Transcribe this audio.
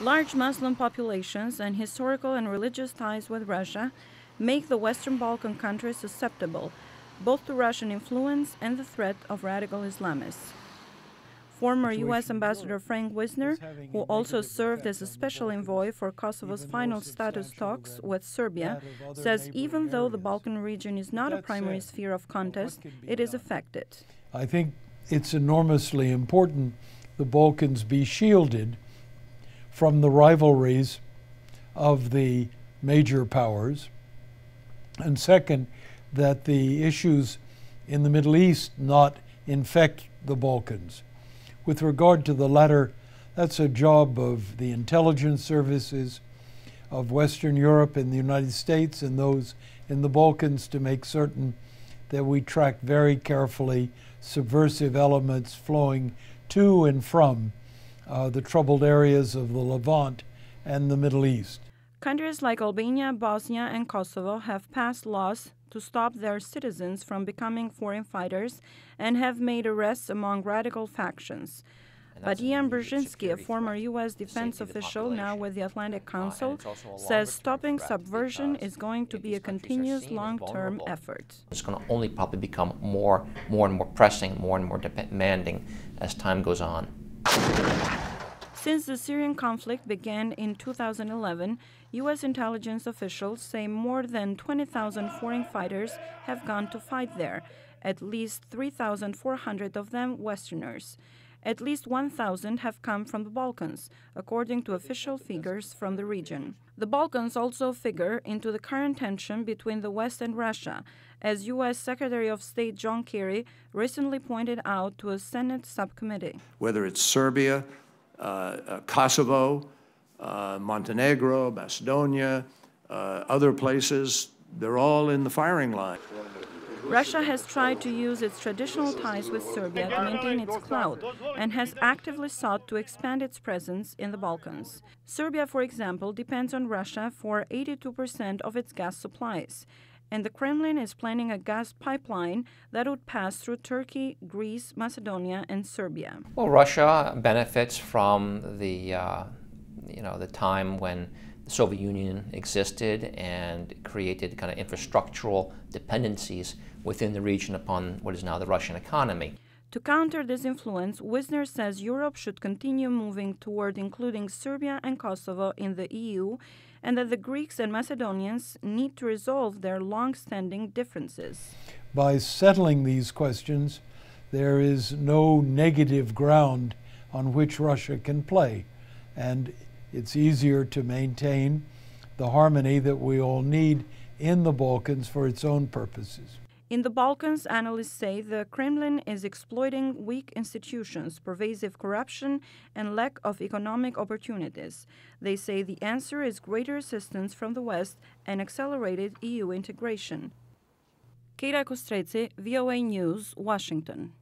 Large Muslim populations and historical and religious ties with Russia make the Western Balkan countries susceptible both to Russian influence and the threat of radical Islamists. Former U.S. Ambassador Frank Wisner, who also served as a special envoy for Kosovo's final status talks with Serbia, says even though the Balkan region is not a primary sphere of contest, it is affected. I think it's enormously important the Balkans be shielded from the rivalries of the major powers. And second, that the issues in the Middle East not infect the Balkans. With regard to the latter, that's a job of the intelligence services of Western Europe and the United States and those in the Balkans to make certain that we track very carefully subversive elements flowing to and from the troubled areas of the Levant and the Middle East. Countries like Albania, Bosnia, and Kosovo have passed laws to stop their citizens from becoming foreign fighters and have made arrests among radical factions. But Ian Brzezinski, a former U.S. defense official now with the Atlantic Council, says stopping subversion is going to be a continuous long-term effort. It's going to only probably become more and more pressing, more and more demanding as time goes on. Since the Syrian conflict began in 2011, U.S. intelligence officials say more than 20,000 foreign fighters have gone to fight there, at least 3,400 of them Westerners. At least 1,000 have come from the Balkans, according to official figures from the region. The Balkans also figure into the current tension between the West and Russia, as U.S. Secretary of State John Kerry recently pointed out to a Senate subcommittee. Whether it's Serbia, Kosovo, Montenegro, Macedonia, other places, they're all in the firing line. Russia has tried to use its traditional ties with Serbia to maintain its clout and has actively sought to expand its presence in the Balkans. Serbia, for example, depends on Russia for 82% of its gas supplies, and the Kremlin is planning a gas pipeline that would pass through Turkey, Greece, Macedonia, and Serbia. Well, Russia benefits from the time when the Soviet Union existed and created kind of infrastructural dependencies within the region upon what is now the Russian economy. To counter this influence, Wisner says Europe should continue moving toward including Serbia and Kosovo in the EU, and that the Greeks and Macedonians need to resolve their long-standing differences. By settling these questions, there is no negative ground on which Russia can play, and it's easier to maintain the harmony that we all need in the Balkans for its own purposes. In the Balkans, analysts say the Kremlin is exploiting weak institutions, pervasive corruption, and lack of economic opportunities. They say the answer is greater assistance from the West and accelerated EU integration. Keira Kostreci, VOA News, Washington.